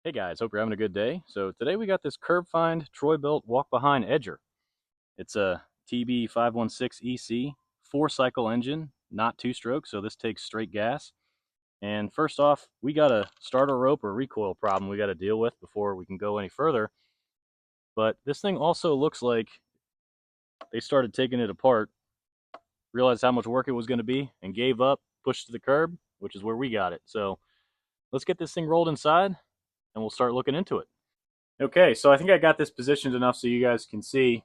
Hey guys, hope you're having a good day. So today we got this curb find Troy-Bilt walk-behind edger. It's a TB516EC, 4-cycle engine, not 2-stroke, so this takes straight gas. And first off, we got a starter rope or recoil problem we got to deal with before we can go any further. But this thing also looks like they started taking it apart, realized how much work it was going to be, and gave up, pushed to the curb, which is where we got it. So let's get this thing rolled inside and we'll start looking into it. Okay, so I think I got this positioned enough so you guys can see.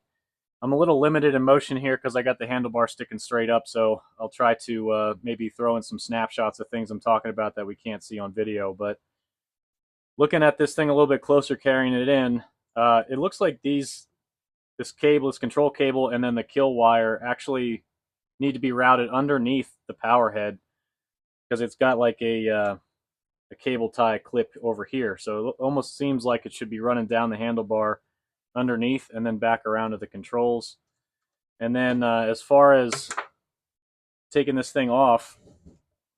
I'm a little limited in motion here because I got the handlebar sticking straight up, so I'll try to maybe throw in some snapshots of things I'm talking about that we can't see on video. But looking at this thing a little bit closer, carrying it in, it looks like this cable, this control cable, and then the kill wire actually need to be routed underneath the power head because it's got like a cable tie clip over here. So it almost seems like it should be running down the handlebar underneath and then back around to the controls. And then as far as taking this thing off, I'm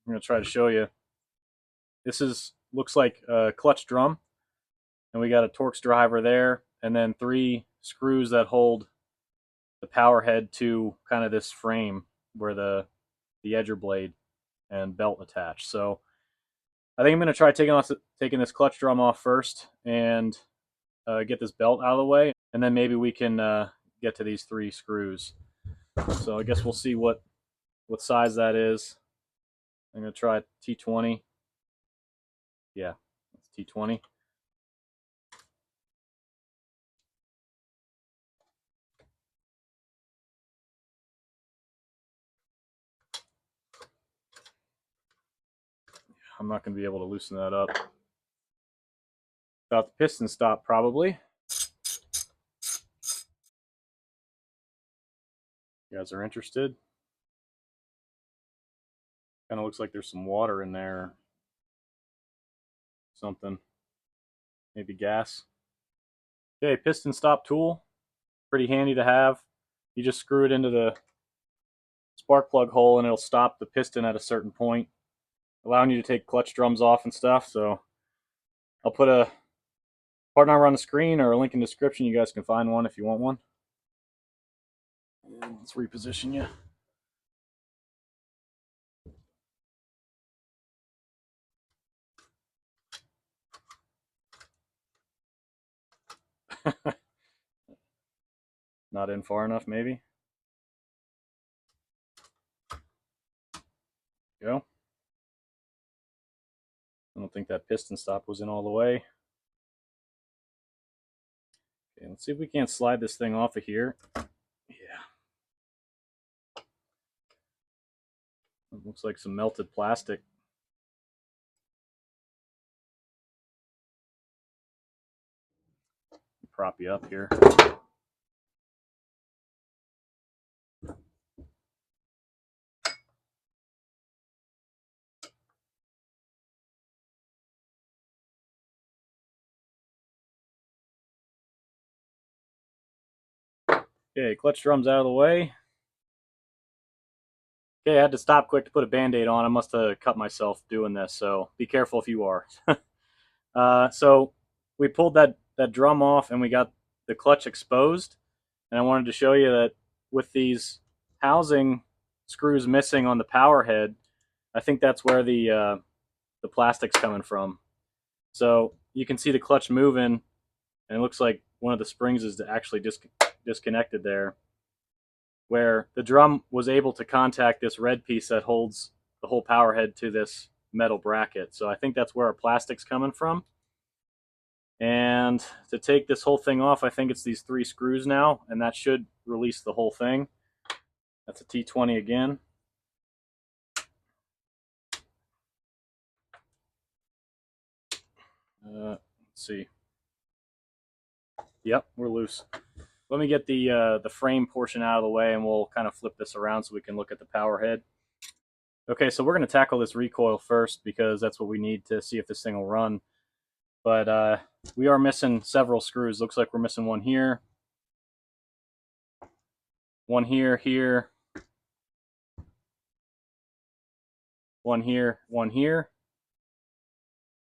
going to try to show you. This looks like a clutch drum, and we got a Torx driver there, and then 3 screws that hold the power head to kind of this frame where the edger blade and belt attach. So I think I'm going to try taking this clutch drum off first and get this belt out of the way, and then maybe we can get to these 3 screws. So I guess we'll see what size that is. I'm going to try T20. Yeah, it's T20. I'm not going to be able to loosen that up. About the piston stop, probably. You guys are interested? Kind of looks like there's some water in there. Something. Maybe gas. Okay, piston stop tool. Pretty handy to have. You just screw it into the spark plug hole and it'll stop the piston at a certain point, allowing you to take clutch drums off and stuff. So I'll put a part number on the screen or a link in the description. You guys can find one if you want one. And let's reposition you. Not in far enough, maybe. Go. I don't think that piston stop was in all the way. Okay, let's see if we can't slide this thing off of here. Yeah. It looks like some melted plastic. Prop you up here. Okay, clutch drum's out of the way. Okay, I had to stop quick to put a band-aid on. I must have cut myself doing this, so be careful if you are. So we pulled that drum off and we got the clutch exposed. And I wanted to show you that with these housing screws missing on the power head, I think that's where the plastic's coming from. So you can see the clutch moving, and it looks like one of the springs is actually disconnected there, where the drum was able to contact this red piece that holds the whole power head to this metal bracket. So I think that's where our plastic's coming from. And to take this whole thing off, I think it's these 3 screws now, and that should release the whole thing. That's a T20 again. Let's see. Yep, we're loose. Let me get the frame portion out of the way, and we'll kind of flip this around so we can look at the power head. Okay, so we're going to tackle this recoil first because that's what we need to see if this thing will run. But we are missing several screws. Looks like we're missing one here, one here, one here,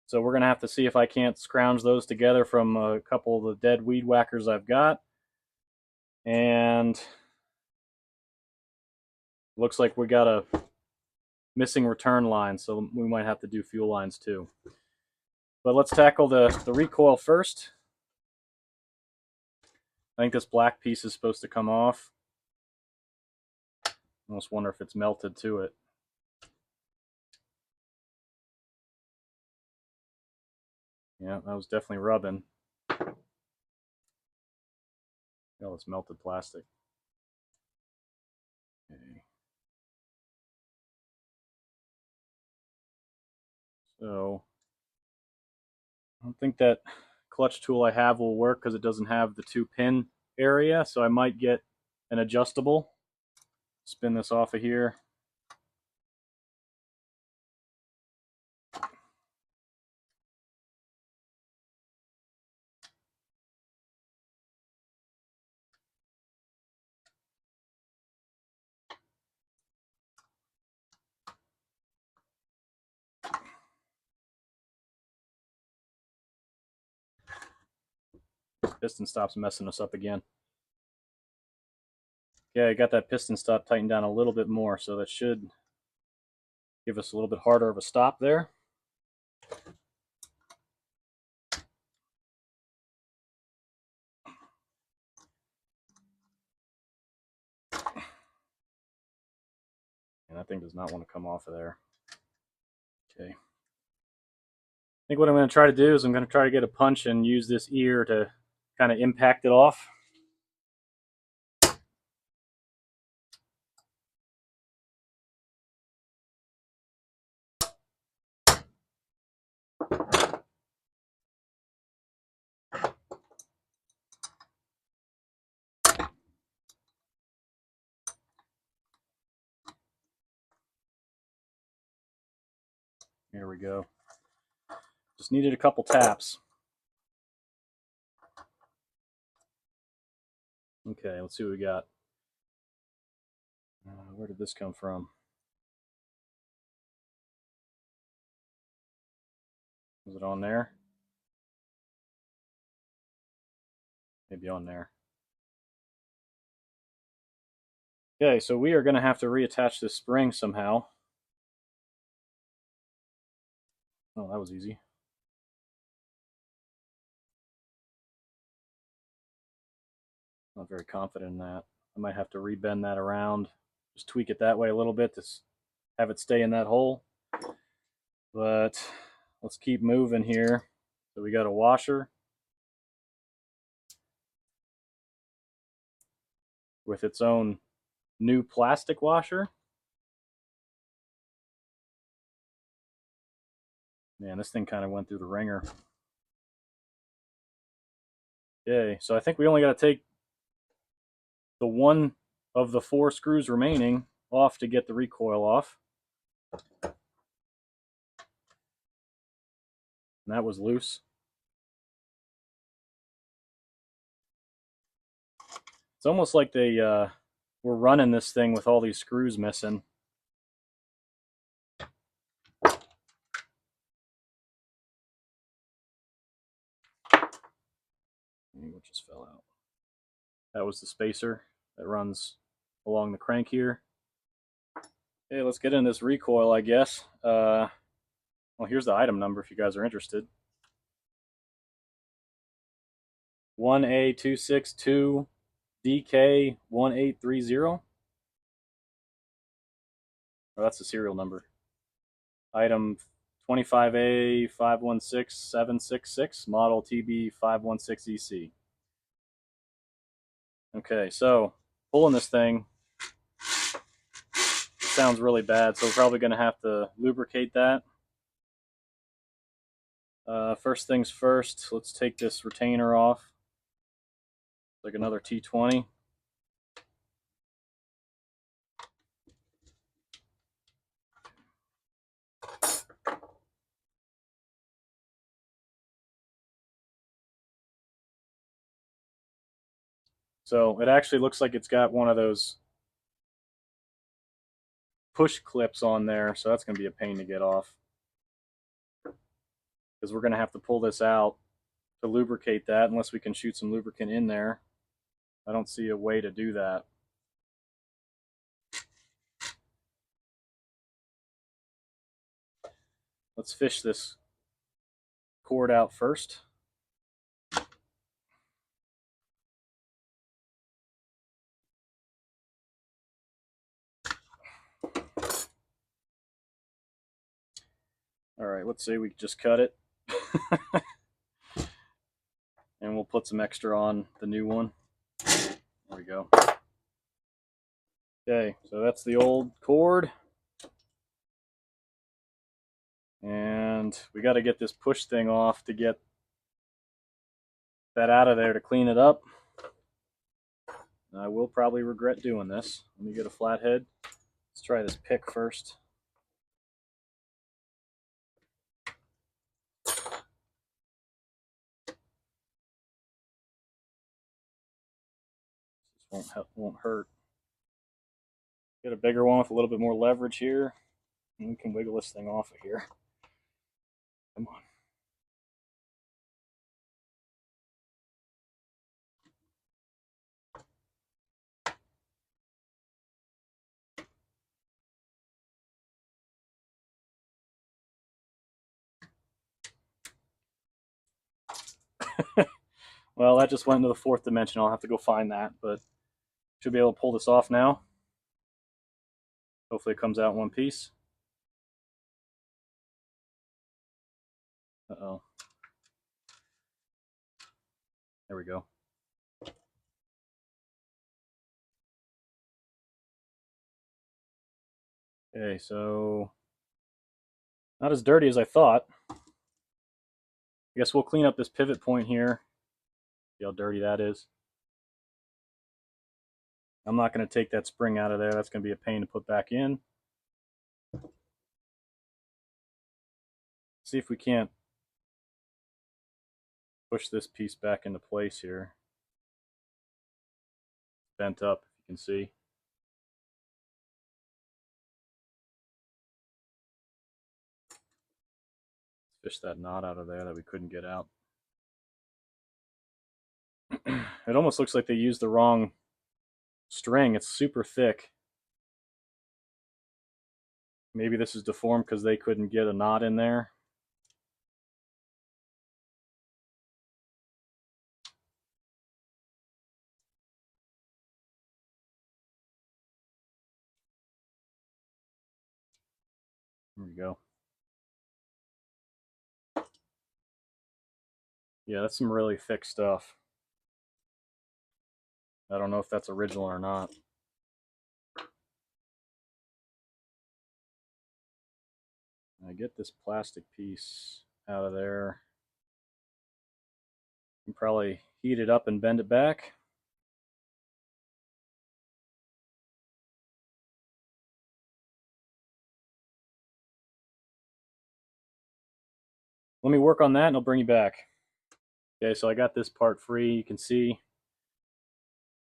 So we're going to have to see if I can't scrounge those together from a couple of the dead weed whackers I've got. And looks like we got a missing return line, so we might have to do fuel lines too. But let's tackle the recoil first. I think this black piece is supposed to come off. I almost wonder if it's melted to it. Yeah, that was definitely rubbing. Oh, it's melted plastic. Okay. So I don't think that clutch tool I have will work because it doesn't have the 2-pin area, so I might get an adjustable. Spin this off of here. Piston stop's messing us up again. Okay, I got that piston stop tightened down a little bit more, so that should give us a little bit harder of a stop there. And that thing does not want to come off of there. Okay. I think what I'm going to try to do is I'm going to try to get a punch and use this ear to kind of impact it off. Here we go. Just needed a couple taps. Okay, let's see what we got. Where did this come from? Was it on there? Maybe on there. Okay, so we are going to have to reattach this spring somehow. Oh, that was easy. Not very confident in that. I might have to rebend that around, just tweak it that way a little bit to have it stay in that hole. But let's keep moving here. So we got a washer with its own new plastic washer. Man, this thing kind of went through the ringer. Okay, so I think we only got to take the one of the 4 screws remaining off to get the recoil off. And that was loose. It's almost like they were running this thing with all these screws missing. What just fell out? That was the spacer that runs along the crank here. Okay, let's get into this recoil, I guess. Well, here's the item number if you guys are interested. 1A262DK1830. Oh, that's the serial number. Item 25A516766, model TB516EC. Okay, so pulling this thing sounds really bad, so we're probably going to have to lubricate that. First things first, let's take this retainer off. Like another T20. So it actually looks like it's got one of those push clips on there, so that's going to be a pain to get off. Because because we're going to have to pull this out to lubricate that unless we can shoot some lubricant in there. I don't see a way to do that. Let's fish this cord out first. All right, let's say we just cut it. And we'll put some extra on the new one. There we go. Okay, so that's the old cord. And we got to get this push thing off to get that out of there to clean it up. I will probably regret doing this. Let me get a flathead. Let's try this pick first. This won't hurt. Get a bigger one with a little bit more leverage here, and we can wiggle this thing off of here. Come on. Well, that just went into the fourth dimension. I'll have to go find that, but should be able to pull this off now. Hopefully it comes out in one piece. Uh-oh. There we go. Okay, so not as dirty as I thought. I guess we'll clean up this pivot point here. See how dirty that is. I'm not going to take that spring out of there. That's going to be a pain to put back in. See if we can't push this piece back into place here. Bent up, if you can see. Fish that knot out of there that we couldn't get out. It almost looks like they used the wrong string. It's super thick. Maybe this is deformed because they couldn't get a knot in there. There we go. Yeah, that's some really thick stuff. I don't know if that's original or not. I get this plastic piece out of there. You can probably heat it up and bend it back. Let me work on that and I'll bring you back. Okay, so I got this part free. You can see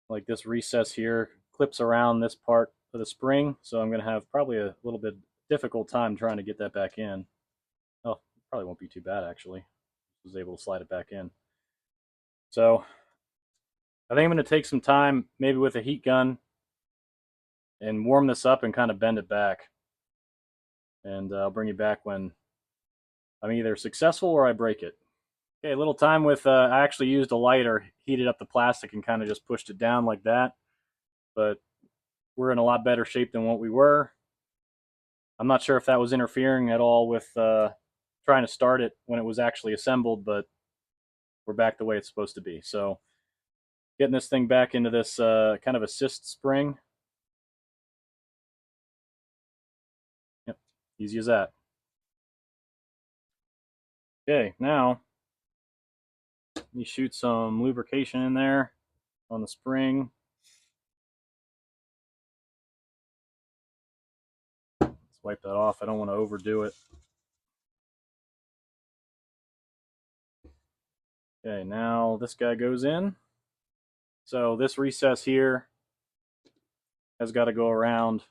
like this recess here clips around this part of the spring, so I'm going to have probably a little bit difficult time trying to get that back in. Oh, probably won't be too bad actually. I was able to slide it back in. So I think I'm going to take some time, maybe with a heat gun, and warm this up and kind of bend it back. And I'll bring you back when I'm either successful or I break it. Okay, a little time with, I actually used a lighter, heated up the plastic and kind of just pushed it down like that. But we're in a lot better shape than what we were. I'm not sure if that was interfering at all with trying to start it when it was actually assembled, but we're back the way it's supposed to be. So getting this thing back into this kind of assist spring. Yep, easy as that. Okay, now you shoot some lubrication in there on the spring. Let's wipe that off. I don't want to overdo it. Okay, now this guy goes in. So this recess here has got to go around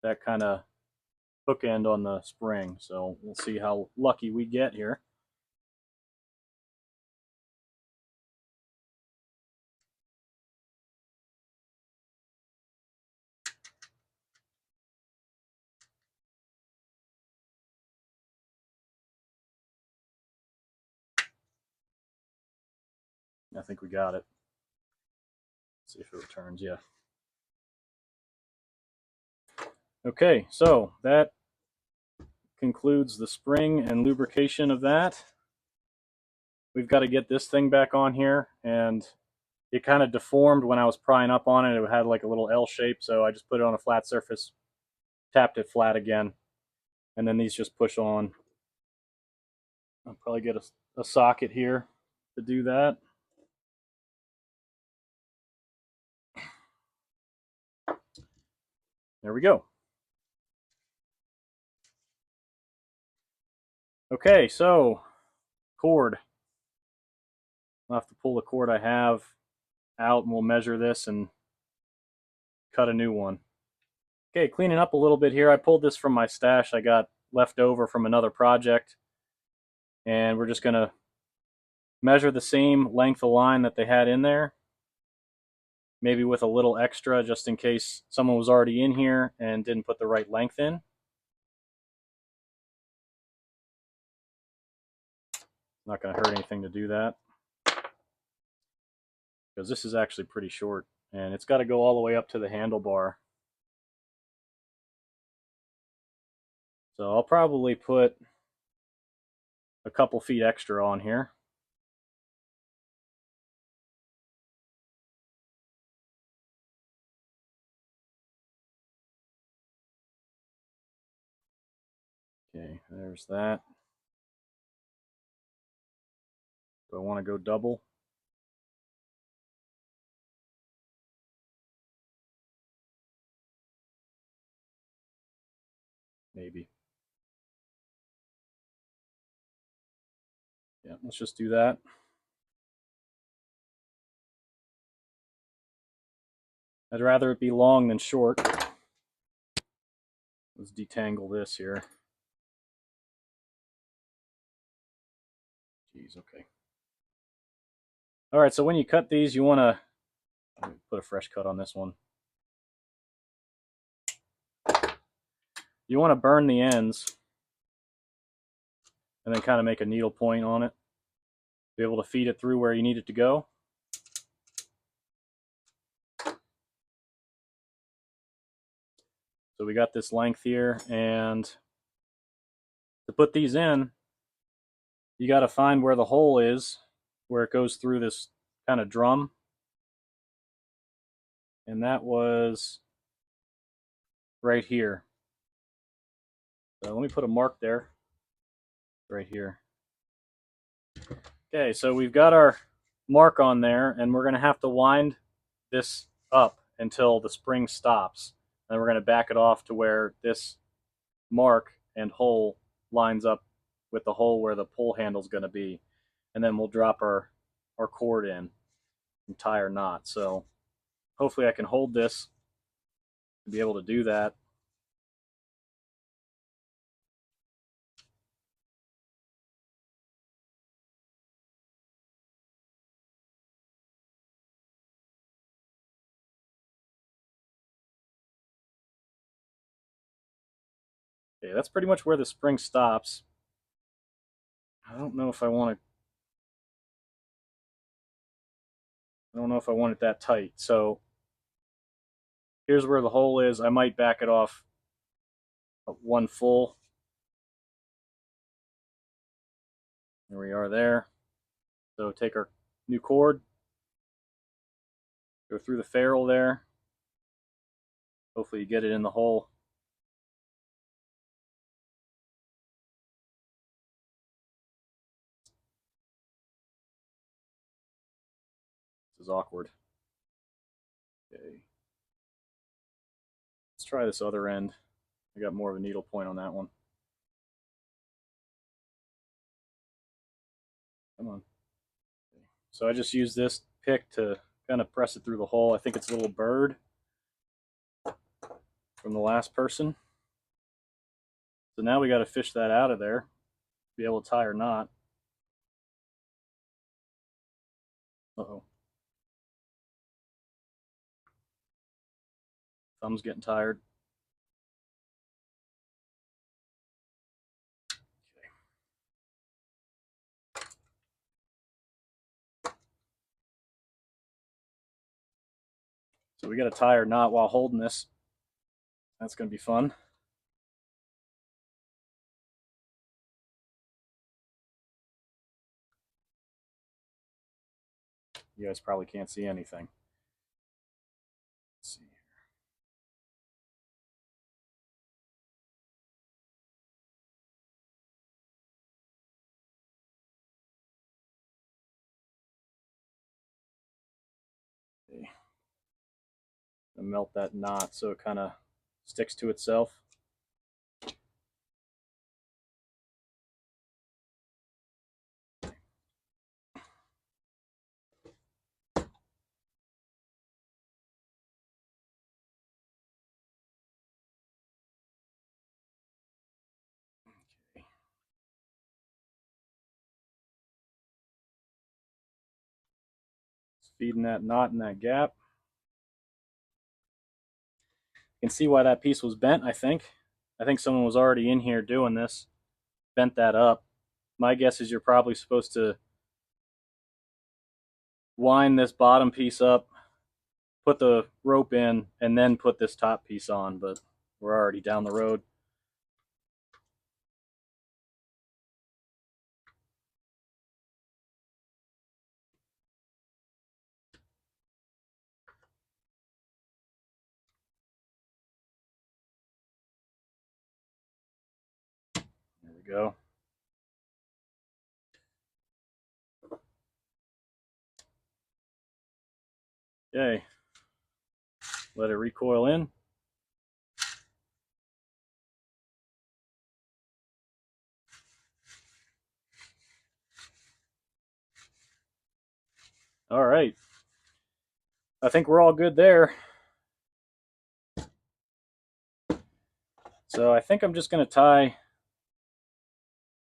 that kind of hook end on the spring. So we'll see how lucky we get here. I think we got it. Let's see if it returns. Yeah. Okay, so that concludes the spring and lubrication of that. We've got to get this thing back on here, and it kind of deformed when I was prying up on it. It had like a little L shape, so I just put it on a flat surface, tapped it flat again, and then these just push on. I'll probably get a socket here to do that. There we go. Okay, so cord. I'll have to pull the cord I have out, and we'll measure this and cut a new one. Okay, cleaning up a little bit here. I pulled this from my stash I got left over from another project, and we're just going to measure the same length of line that they had in there, maybe with a little extra just in case someone was already in here and didn't put the right length in. Not going to hurt anything to do that, because this is actually pretty short, and it's got to go all the way up to the handlebar. So I'll probably put a couple feet extra on here. Okay, there's that. Do I want to go double? Maybe. Yeah, let's just do that. I'd rather it be long than short. Let's detangle this here. Jeez, okay. All right, so when you cut these, you want to put a fresh cut on this one. You want to burn the ends and then kind of make a needle point on it. Be able to feed it through where you need it to go. So we got this length here, and to put these in, you got to find where the hole is, where it goes through this kind of drum. And that was right here. So let me put a mark there, right here. Okay, so we've got our mark on there, and we're going to have to wind this up until the spring stops. And we're going to back it off to where this mark and hole lines up with the hole where the pull handle is going to be. And then we'll drop our cord in and tie our knot. So hopefully I can hold this to be able to do that. Okay, that's pretty much where the spring stops. I don't know if I want it that tight. So here's where the hole is. I might back it off one full. There we are there. So take our new cord, go through the ferrule there. Hopefully you get it in the hole. This is awkward. Okay. Let's try this other end. I got more of a needle point on that one. Come on. Okay. So I just use this pick to kind of press it through the hole. I think it's a little bird from the last person. So now we got to fish that out of there, be able to tie our knot. Uh-oh. Thumb's getting tired. So we got to tie our knot while holding this. That's going to be fun. You guys probably can't see anything. Let's see here. Okay. And melt that knot so it kind of sticks to itself. Feeding that knot in that gap. You can see why that piece was bent, I think. I think someone was already in here doing this, bent that up. My guess is you're probably supposed to wind this bottom piece up, put the rope in, and then put this top piece on, but we're already down the road. There we go. Okay. Let it recoil in. All right. I think we're all good there. So I think I'm just going to tie,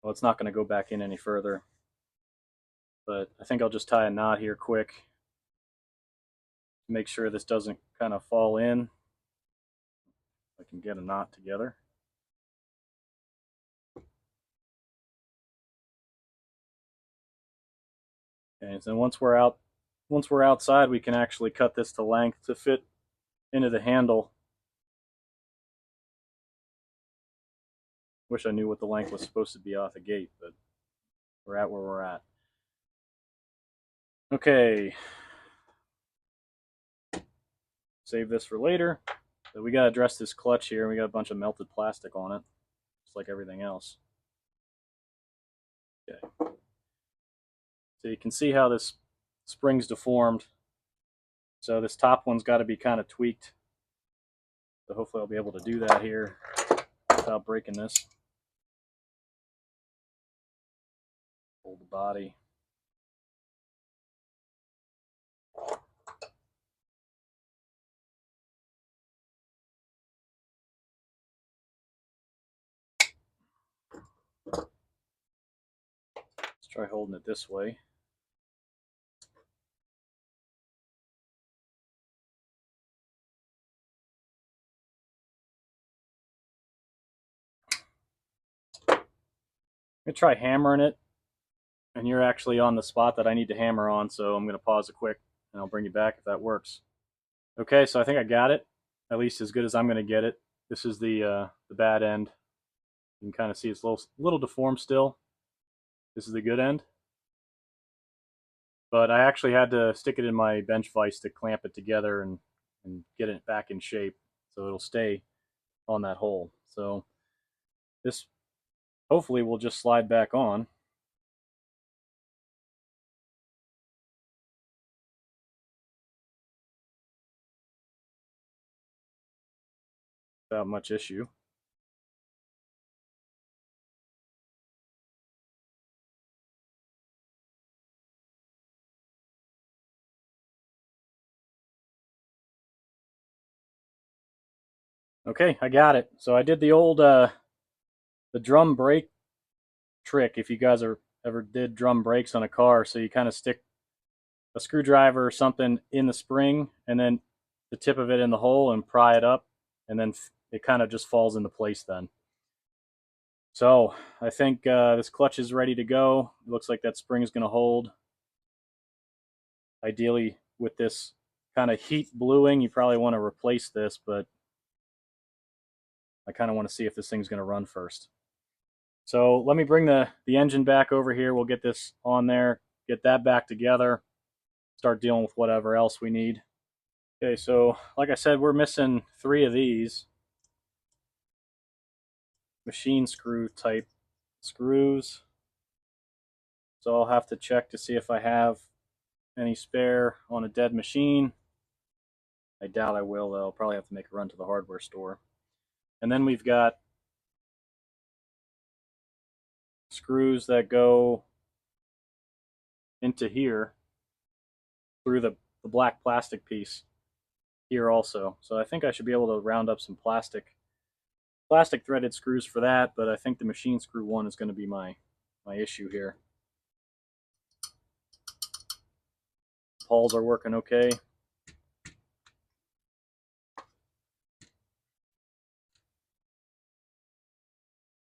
well, it's not going to go back in any further, but I think I'll just tie a knot here quick to make sure this doesn't kind of fall in. I can get a knot together. Okay, so once we're outside, we can actually cut this to length to fit into the handle. Wish I knew what the length was supposed to be off the gate, but we're at where we're at. Okay. Save this for later. So we got to address this clutch here. We got a bunch of melted plastic on it, just like everything else. Okay. So you can see how this spring's deformed. So this top one's got to be kind of tweaked. So hopefully I'll be able to do that here without breaking this. Hold the body. Let's try holding it this way. I'm going to try hammering it, and you're actually on the spot that I need to hammer on, so I'm going to pause it quick, and I'll bring you back if that works. Okay, so I think I got it, at least as good as I'm going to get it. This is the bad end. You can kind of see it's a little deformed still. This is the good end. But I actually had to stick it in my bench vise to clamp it together and get it back in shape so it'll stay on that hole. So this hopefully will just slide back on. Without much issue. Okay, I got it. So I did the old the drum brake trick if you guys ever did drum brakes on a car. So you kind of stick a screwdriver or something in the spring and then the tip of it in the hole and pry it up, and then it kind of just falls into place then. So I think this clutch is ready to go. It looks like that spring is going to hold. Ideally with this kind of heat bluing, you probably want to replace this, but I kind of want to see if this thing's going to run first. So let me bring the engine back over here. We'll get this on there, get that back together, start dealing with whatever else we need. Okay, so like I said, we're missing 3 of these machine screw type screws. So I'll have to check to see if I have any spare on a dead machine. I doubt I will, though. I'll probably have to make a run to the hardware store. And then we've got screws that go into here through the black plastic piece here also. So I think I should be able to round up some plastic threaded screws for that, but I think the machine screw one is going to be my issue here. Pawls are working okay.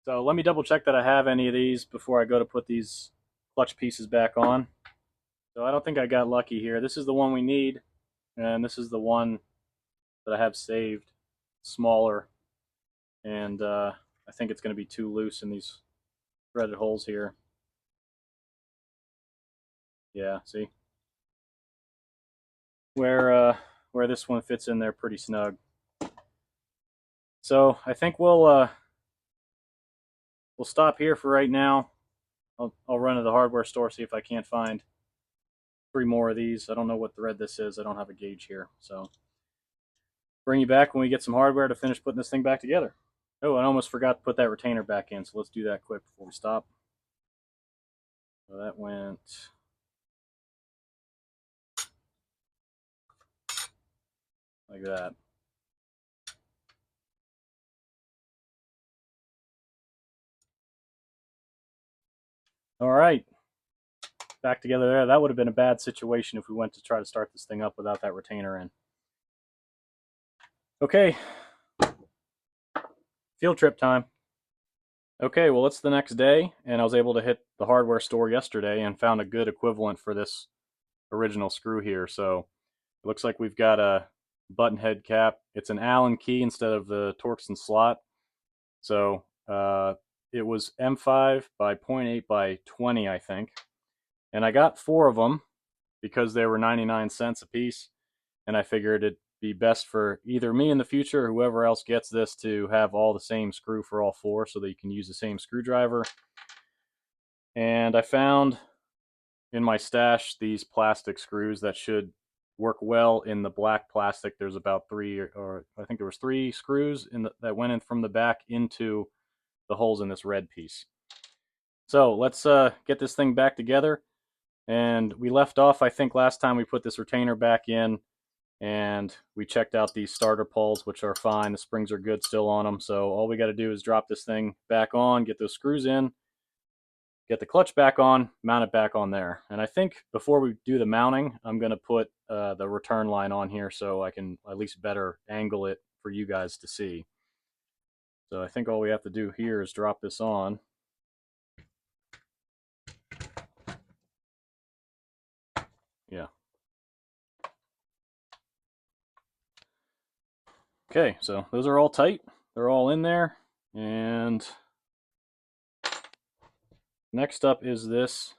So let me double check that I have any of these before I go to put these clutch pieces back on. So I don't think I got lucky here. This is the one we need, and this is the one that I have saved, smaller, and I think it's going to be too loose in these threaded holes here. Yeah, see? Where this one fits in there pretty snug. So I think we'll stop here for right now. I'll run to the hardware store, see if I can't find 3 more of these. I don't know what thread this is. I don't have a gauge here. So bring you back when we get some hardware to finish putting this thing back together. Oh, I almost forgot to put that retainer back in, so let's do that quick before we stop. So that went like that. All right, back together there. That would have been a bad situation if we went to try to start this thing up without that retainer in. Okay, field trip time. Okay, well, it's the next day, and I was able to hit the hardware store yesterday and found a good equivalent for this original screw here. So it looks like we've got a button head cap. It's an Allen key instead of the Torx and slot. So it was M5 by 0.8 by 20, I think. And I got 4 of them because they were 99 cents a piece. And I figured it'd be best for either me in the future or whoever else gets this to have all the same screw for all 4 so that you can use the same screwdriver. And I found in my stash these plastic screws that should work well in the black plastic. There's about 3, or I think there was 3 screws that went in from the back into the holes in this red piece. So let's get this thing back together. And we left off, I think, last time we put this retainer back in, and we checked out these starter pawls, which are fine. The springs are good still on them. So all we got to do is drop this thing back on, get those screws in, get the clutch back on, mount it back on there. And I think before we do the mounting, I'm going to put the return line on here so I can at least better angle it for you guys to see. So I think all we have to do here is drop this on. Yeah. Okay, so those are all tight. They're all in there. And next up is this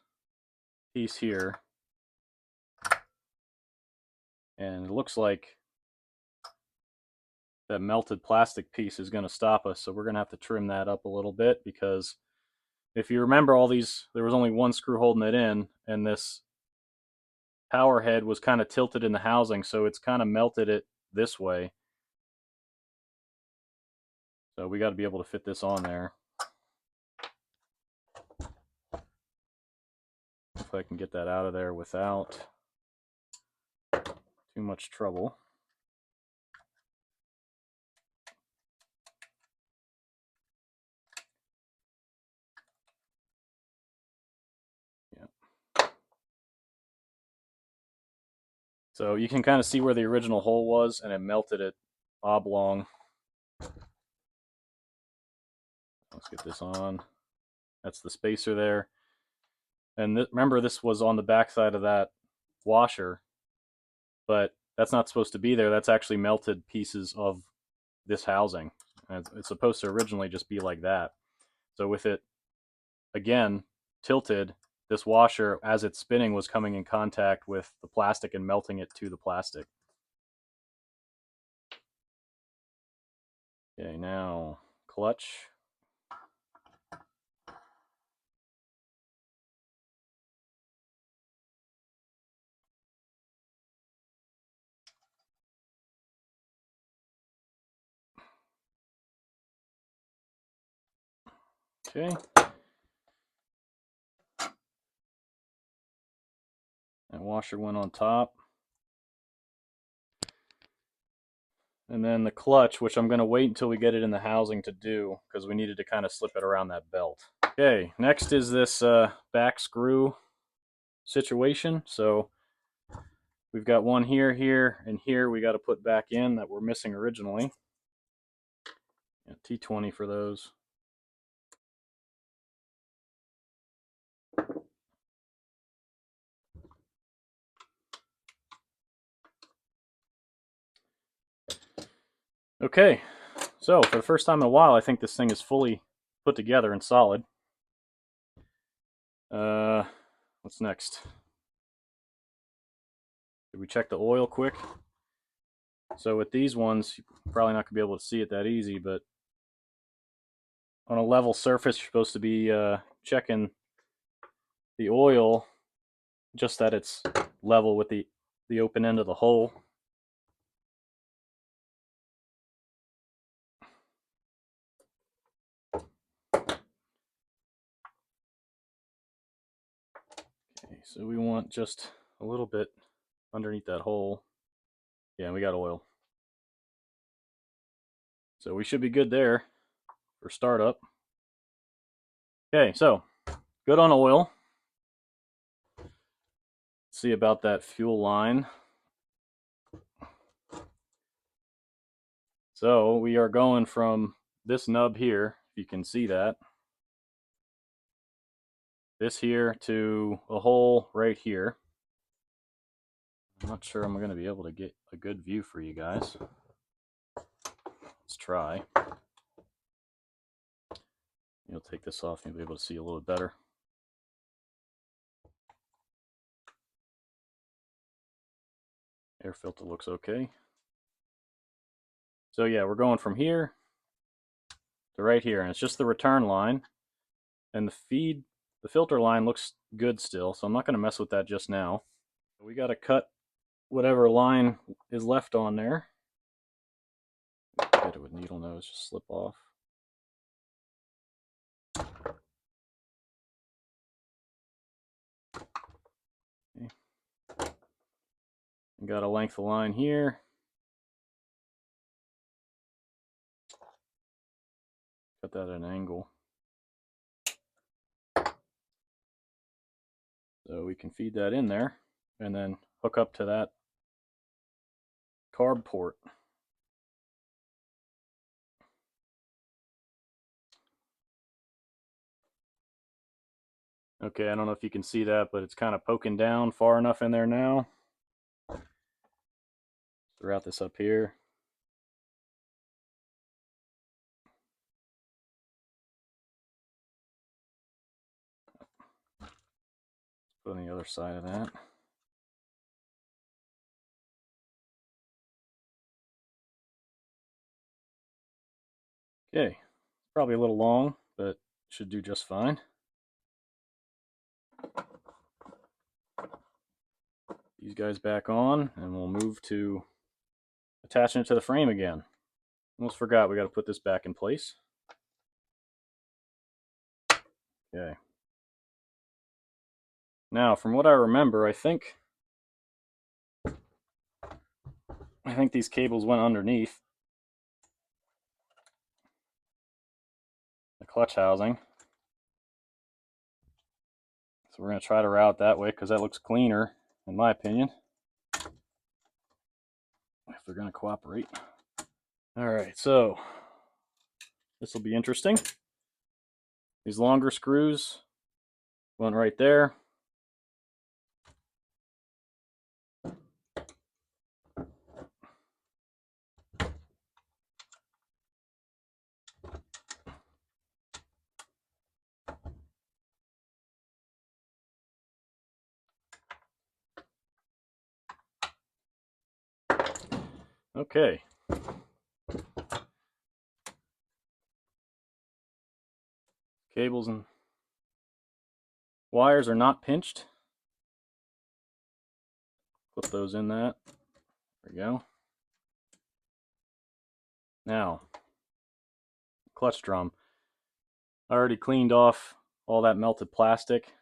piece here. And it looks like that melted plastic piece is going to stop us. So we're going to have to trim that up a little bit, because if you remember all these, there was only 1 screw holding it in, and this power head was kind of tilted in the housing, so it's kind of melted it this way. So we got to be able to fit this on there. If I can get that out of there without too much trouble. Yeah. So you can kind of see where the original hole was, and it melted it oblong. Let's get this on. That's the spacer there. And remember, this was on the back side of that washer, but that's not supposed to be there. That's actually melted pieces of this housing. And it's supposed to originally just be like that. So with it, again, tilted, this washer, as it's spinning, was coming in contact with the plastic and melting it to the plastic. Okay, now clutch. Okay. That washer went on top. And then the clutch, which I'm going to wait until we get it in the housing to do, because we needed to kind of slip it around that belt. Okay, next is this back screw situation. So we've got one here, here, and here we got to put back in that we're missing originally. Yeah, T20 for those. Okay, so for the first time in a while, I think this thing is fully put together and solid. What's next? Did we check the oil quick? So with these ones, you're probably not going to be able to see it that easy, but on a level surface, you're supposed to be checking the oil just that it's level with the open end of the hole. Okay, so we want just a little bit underneath that hole. Yeah, we got oil. So we should be good there for startup. Okay, so good on oil. Let's see about that fuel line. So we are going from this nub here, if you can see that, this here to a hole right here. I'm not sure I'm going to be able to get a good view for you guys. Let's try. You'll take this off and you'll be able to see a little better. Air filter looks okay. So yeah, we're going from here to right here, and it's just the return line. And the filter line looks good still, so I'm not going to mess with that just now. We got to cut whatever line is left on there. Get it with needle nose, just slip off. Okay. Got a length of line here. Cut that at an angle. So we can feed that in there and then hook up to that carb port. Okay, I don't know if you can see that, but it's kind of poking down far enough in there now. Route this up here. Put on the other side of that. Okay, probably a little long, but should do just fine. These guys back on, and we'll move to attaching it to the frame again. Almost forgot we got to put this back in place. Okay. Now, from what I remember, I think these cables went underneath the clutch housing. So we're going to try to route that way because that looks cleaner, in my opinion. If they're going to cooperate. All right, so this will be interesting. These longer screws went right there. Okay. Cables and wires are not pinched. Put those in that. There we go. Now, clutch drum. I already cleaned off all that melted plastic.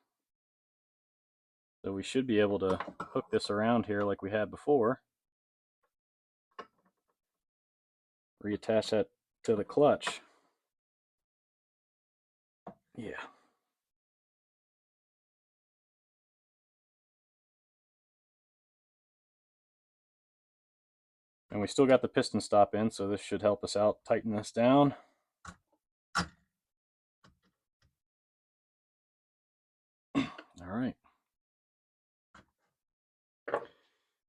So we should be able to hook this around here like we had before. Reattach that to the clutch. Yeah. And we still got the piston stop in, so this should help us out tighten this down. All right.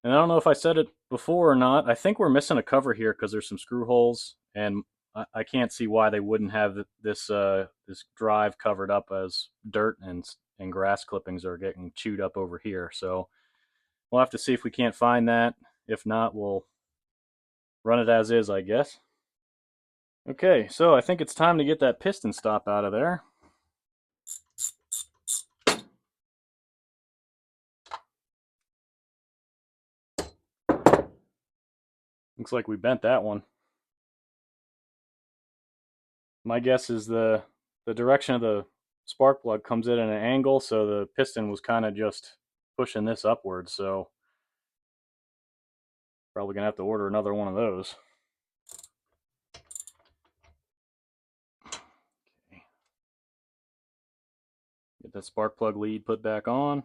And I don't know if I said it before or not. I think we're missing a cover here because there's some screw holes, and I can't see why they wouldn't have this this drive covered up, as dirt and grass clippings are getting chewed up over here. So we'll have to see if we can't find that. If not, we'll run it as is, I guess. Okay, so I think it's time to get that piston stop out of there. Looks like we bent that one. My guess is the direction of the spark plug comes in at an angle, so the piston was kind of just pushing this upwards, so probably gonna have to order another one of those. Okay. Get that spark plug lead put back on.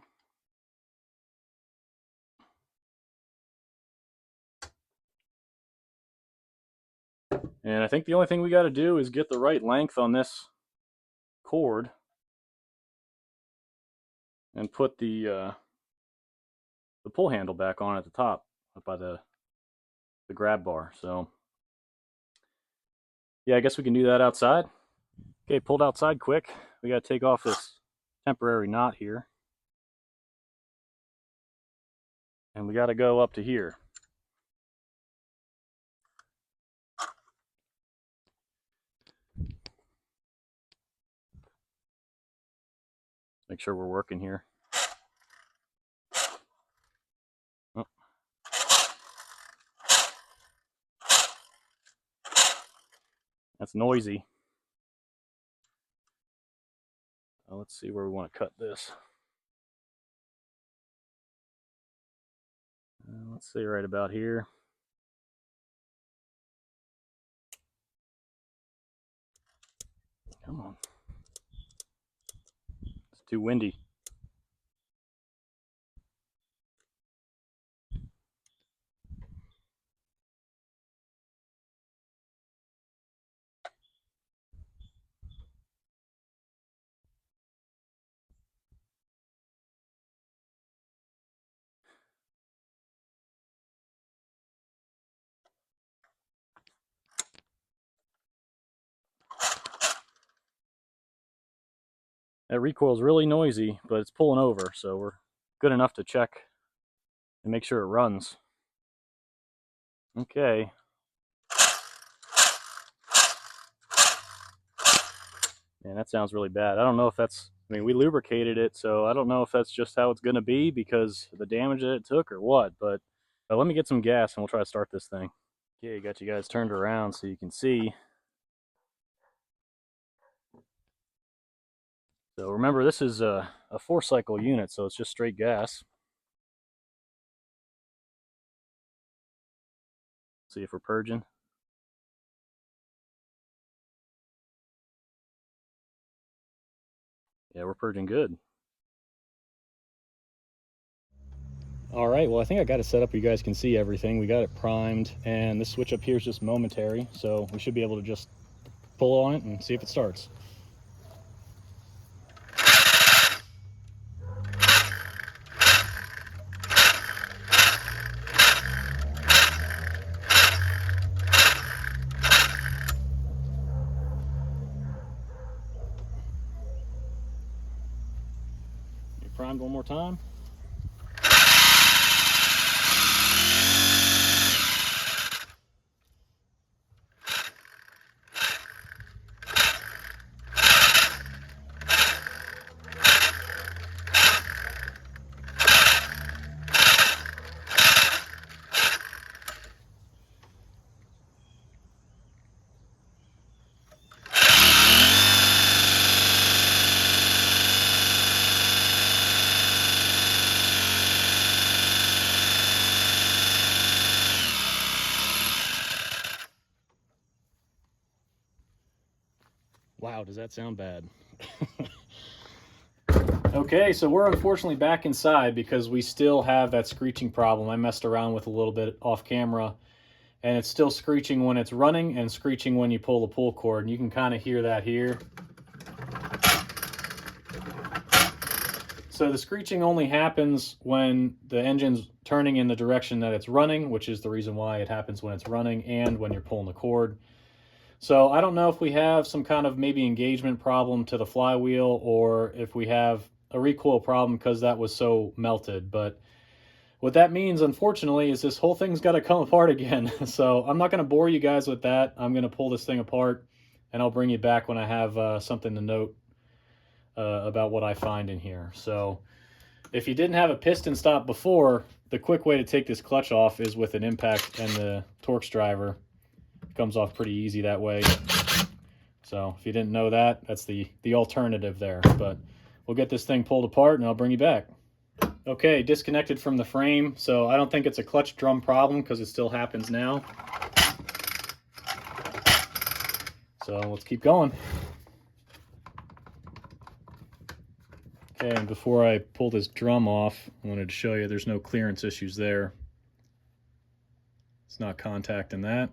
And I think the only thing we got to do is get the right length on this cord and put the pull handle back on at the top, up by the grab bar. So yeah, I guess we can do that outside. Okay, pulled outside quick. We got to take off this temporary knot here. And we got to go up to here. Make sure we're working here. Oh. That's noisy. Let's see where we want to cut this. Let's see, right about here. Come on. It's too windy. That recoil is really noisy, but it's pulling over, so we're good enough to check and make sure it runs. Okay. Man, that sounds really bad. I don't know if that's, I mean, we lubricated it, so I don't know if that's just how it's going to be because of the damage that it took or what, but let me get some gas and we'll try to start this thing. Okay, got you guys turned around so you can see. So remember, this is a 4-cycle unit, so it's just straight gas. See if we're purging. Yeah, we're purging good. All right, well, I think I got it set up where you guys can see everything. We got it primed, and this switch up here is just momentary, so we should be able to just pull on it and see if it starts. Primed one more time. Wow, does that sound bad? Okay, so we're unfortunately back inside because we still have that screeching problem. I messed around with a little bit off camera, and it's still screeching when it's running and screeching when you pull the pull cord, and you can kind of hear that here. So the screeching only happens when the engine's turning in the direction that it's running, which is the reason why it happens when it's running and when you're pulling the cord. So I don't know if we have some kind of maybe engagement problem to the flywheel, or if we have a recoil problem because that was so melted. But what that means, unfortunately, is this whole thing's got to come apart again. So I'm not going to bore you guys with that. I'm going to pull this thing apart, and I'll bring you back when I have something to note about what I find in here. So if you didn't have a piston stop before, the quick way to take this clutch off is with an impact and the Torx driver. It comes off pretty easy that way. So if you didn't know that, that's the alternative there. But we'll get this thing pulled apart and I'll bring you back. Okay, disconnected from the frame. So I don't think it's a clutch drum problem because it still happens now. So let's keep going. Okay, and before I pull this drum off, I wanted to show you there's no clearance issues there. It's not contacting that,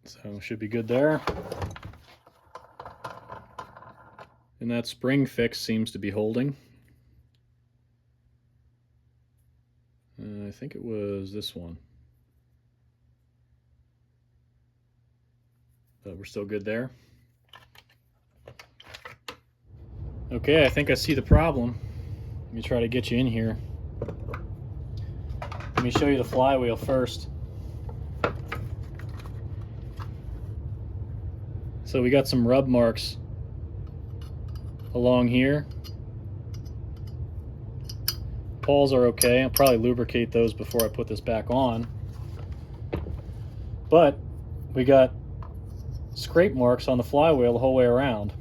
so should be good there. And that spring fix seems to be holding. I think it was this one. But we're still good there. Okay, I think I see the problem. Let me try to get you in here. Let me show you the flywheel first. So we got some rub marks along here. Pawls are okay. I'll probably lubricate those before I put this back on. But we got scrape marks on the flywheel the whole way around.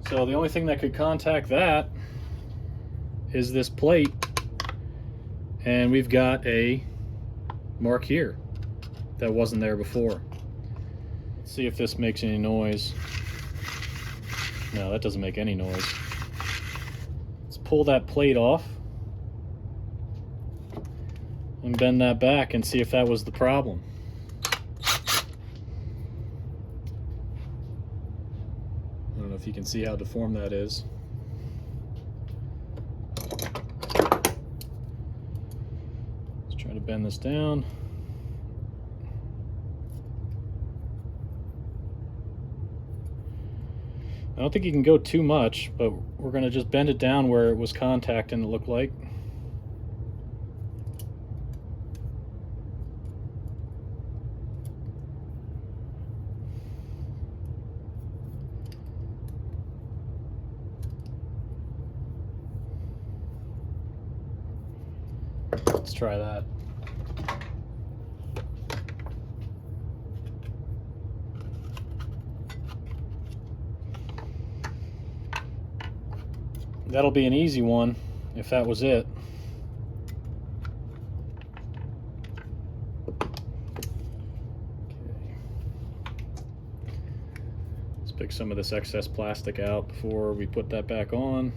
So the only thing that could contact that is this plate, and we've got a mark here that wasn't there before. Let's see if this makes any noise. No, that doesn't make any noise. Let's pull that plate off and bend that back and see if that was the problem. I don't know if you can see how deformed that is. Let's try to bend this down. I don't think you can go too much, but we're going to just bend it down where it was contacting, it looked like. Let's try that. That'll be an easy one if that was it. Okay. Let's pick some of this excess plastic out before we put that back on.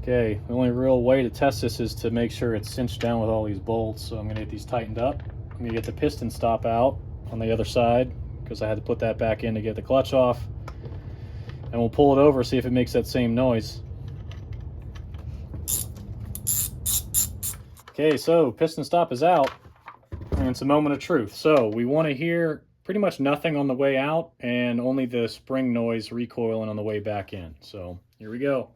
Okay, the only real way to test this is to make sure it's cinched down with all these bolts. So I'm going to get these tightened up. I'm going to get the piston stop out on the other side because I had to put that back in to get the clutch off. And we'll pull it over, see if it makes that same noise. Okay, so piston stop is out, and it's a moment of truth. So we want to hear pretty much nothing on the way out and only the spring noise recoiling on the way back in. So here we go.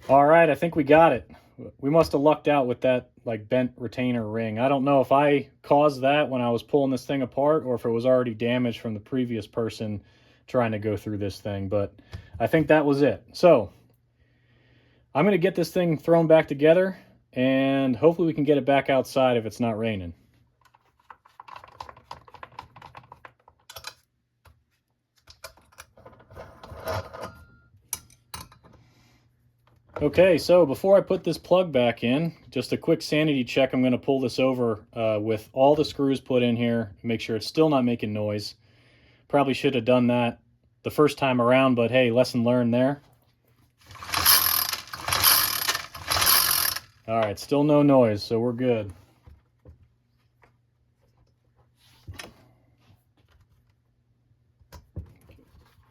All right, I think we got it. We must have lucked out with that like bent retainer ring. I don't know if I caused that when I was pulling this thing apart or if it was already damaged from the previous person trying to go through this thing, but I think that was it. So I'm going to get this thing thrown back together and hopefully we can get it back outside if it's not raining. Okay, so before I put this plug back in, just a quick sanity check. I'm going to pull this over with all the screws put in here, make sure it's still not making noise. Probably should have done that the first time around, but hey, lesson learned there. All right, still no noise, so we're good.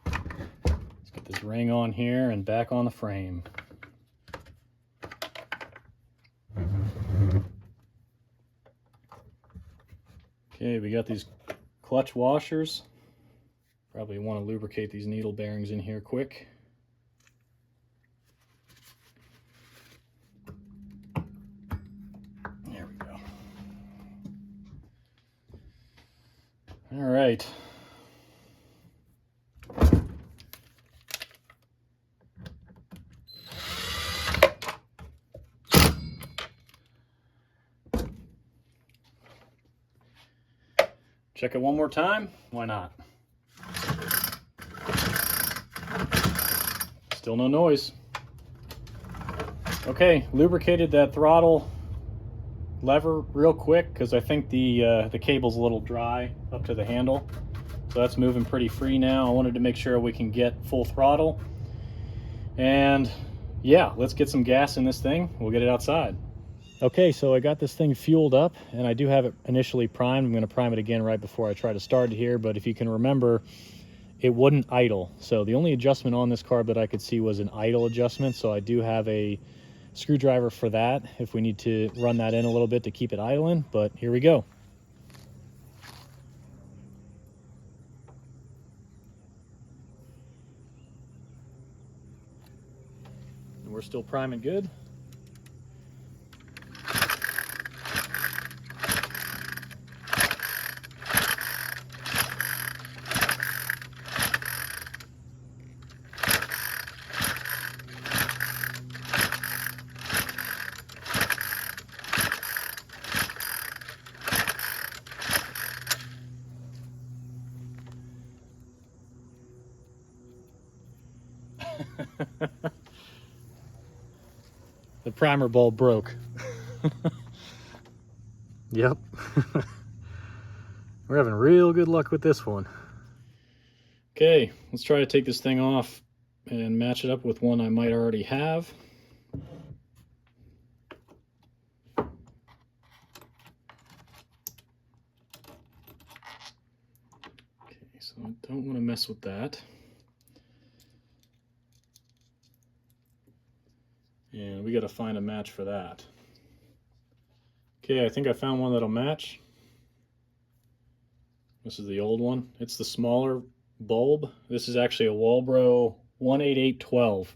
Let's get this ring on here and back on the frame. Okay, we got these clutch washers. Probably want to lubricate these needle bearings in here quick. There we go. All right. Check it one more time. Why not? Still no noise. Okay, lubricated that throttle lever real quick because I think the cable's a little dry up to the handle. So that's moving pretty free now. I wanted to make sure we can get full throttle. And yeah, let's get some gas in this thing. We'll get it outside. Okay, so I got this thing fueled up and I do have it initially primed. I'm going to prime it again right before I try to start it here, but if you can remember, it wouldn't idle. So the only adjustment on this carb that I could see was an idle adjustment. So I do have a screwdriver for that if we need to run that in a little bit to keep it idling, but here we go. And we're still priming good. The primer bulb broke. Yep. We're having real good luck with this one. Okay, let's try to take this thing off and match it up with one I might already have. Okay, so I don't want to mess with that. And we got to find a match for that. Okay, I think I found one that'll match. This is the old one. It's the smaller bulb. This is actually a Walbro 18812.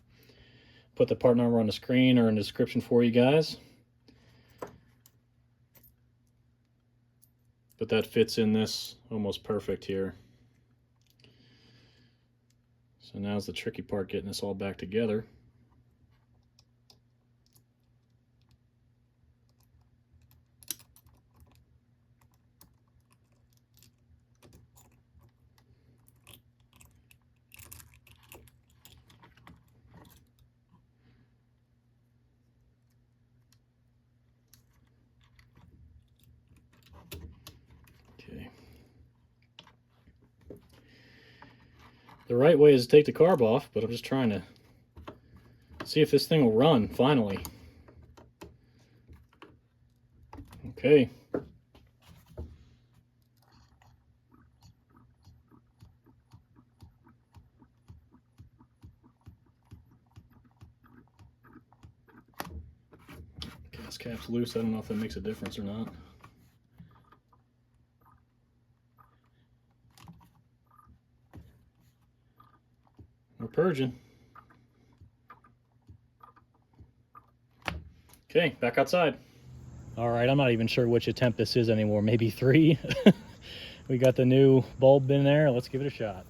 Put the part number on the screen or in the description for you guys. But that fits in this almost perfect here. So now's the tricky part, getting this all back together. Okay. The right way is to take the carb off, but I'm just trying to see if this thing will run finally. Okay. Gas cap's loose. I don't know if that makes a difference or not. We're purging. Okay, back outside. All right, I'm not even sure which attempt this is anymore. Maybe 3. We got the new bulb in there. Let's give it a shot.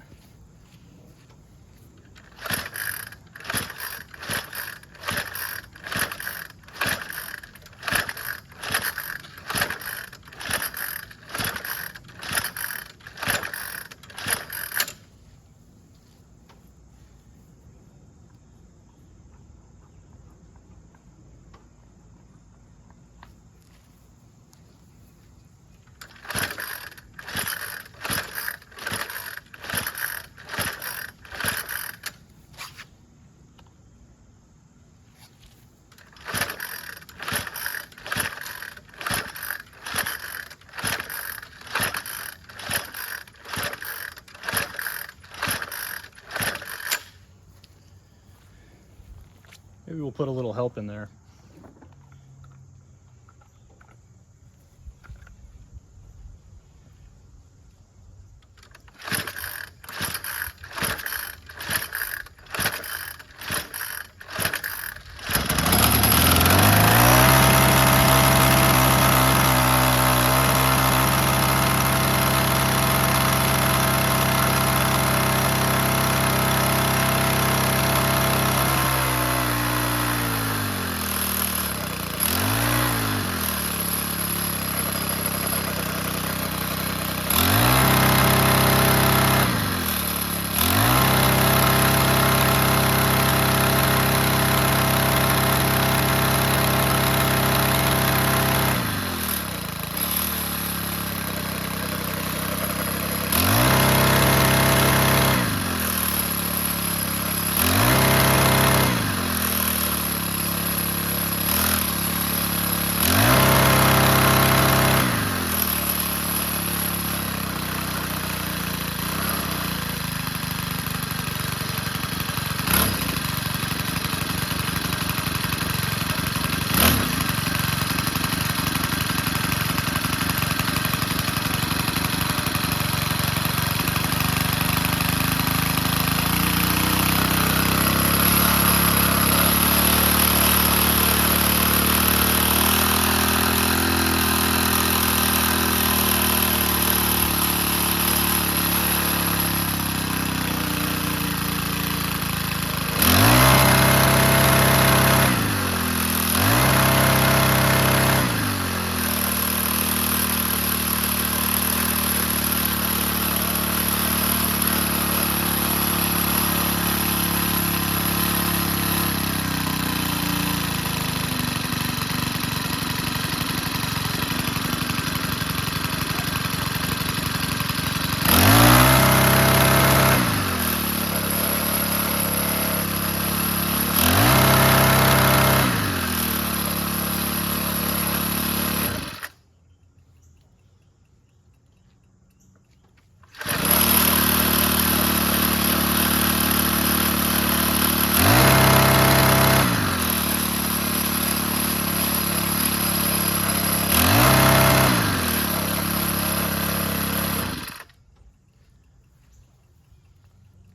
Maybe we'll put a little help in there.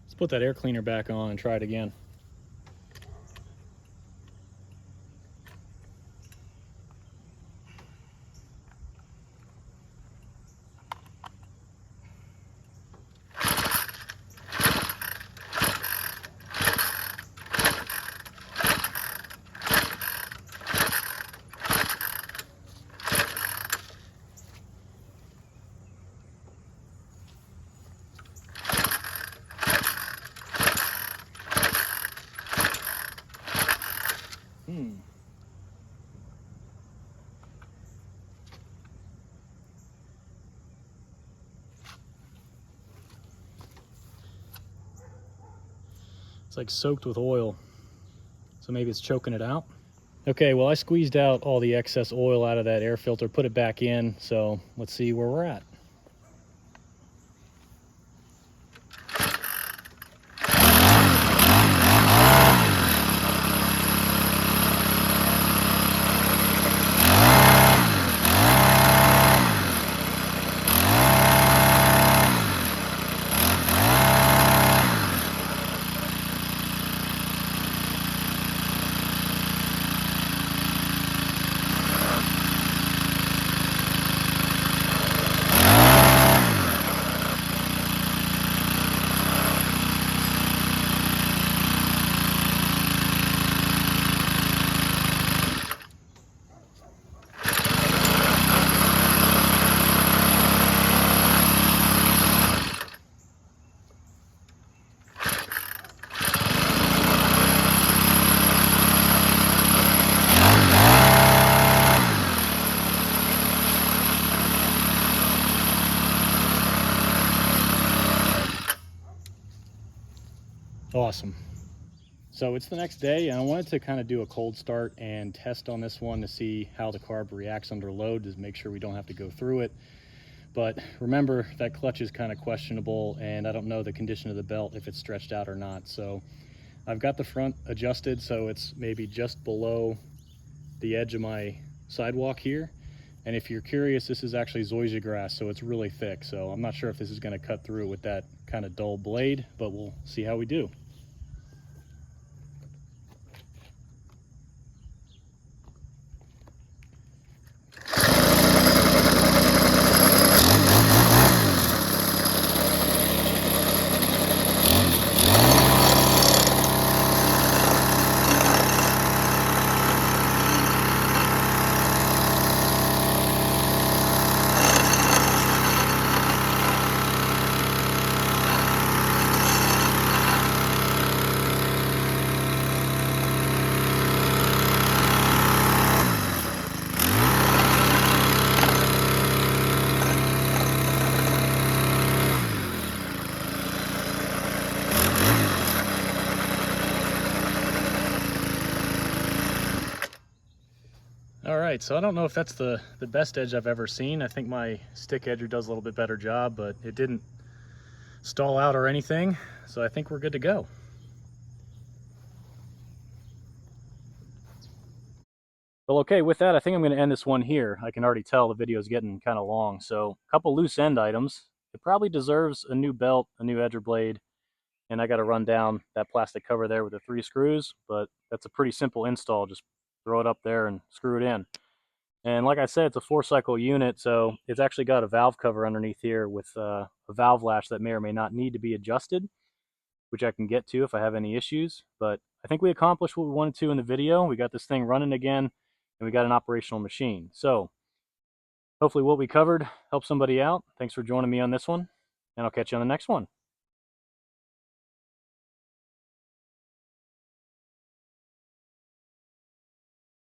Let's put that air cleaner back on and try it again. It's like soaked with oil, so maybe it's choking it out. Okay, well I squeezed out all the excess oil out of that air filter, put it back in, so let's see where we're at. Awesome. So it's the next day, and I wanted to kind of do a cold start and test on this one to see how the carb reacts under load, to make sure we don't have to go through it. But remember, that clutch is kind of questionable, and I don't know the condition of the belt, if it's stretched out or not. So I've got the front adjusted so it's maybe just below the edge of my sidewalk here. And if you're curious, this is actually zoysia grass, so it's really thick. So I'm not sure if this is going to cut through with that kind of dull blade, but we'll see how we do. All right, so I don't know if that's the best edge I've ever seen. I think my stick edger does a little bit better job, but it didn't stall out or anything, so I think we're good to go. Well, okay, with that, I think I'm going to end this one here. I can already tell the video is getting kind of long. So a couple loose end items. It probably deserves a new belt, a new edger blade, and I got to run down that plastic cover there with the 3 screws, but that's a pretty simple install. Just throw it up there and screw it in. And like I said, it's a 4-cycle unit, so it's actually got a valve cover underneath here with a valve latch that may or may not need to be adjusted, which I can get to if I have any issues. But I think we accomplished what we wanted to in the video. We got this thing running again, and we got an operational machine. So hopefully what we covered helped somebody out. Thanks for joining me on this one, and I'll catch you on the next one.